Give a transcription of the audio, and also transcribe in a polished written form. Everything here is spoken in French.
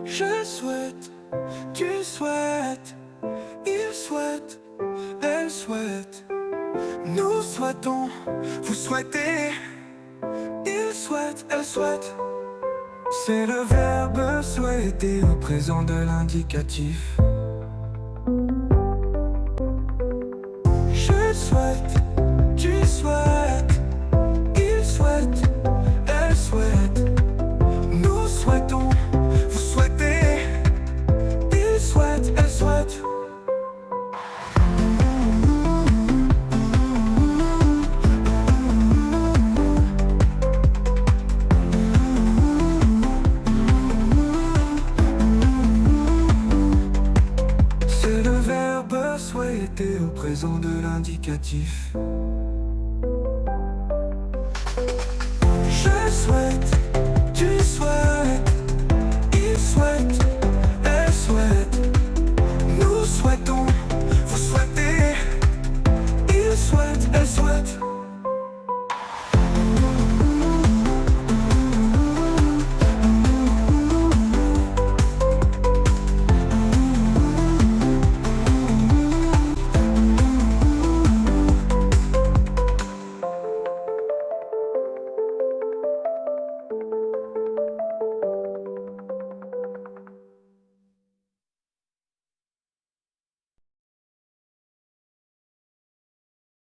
Je souhaite, tu souhaites, il souhaite, elle souhaite. Nous souhaitons, vous souhaitez, il souhaite, elle souhaite. C'est le verbe souhaiter au présent de l'indicatif. Je souhaite, tu souhaites, il souhaite, elle souhaite. Nous souhaitons, vous souhaitez, il souhaite, elle souhaite. C'est le verbe souhaiter au présent de l'indicatif.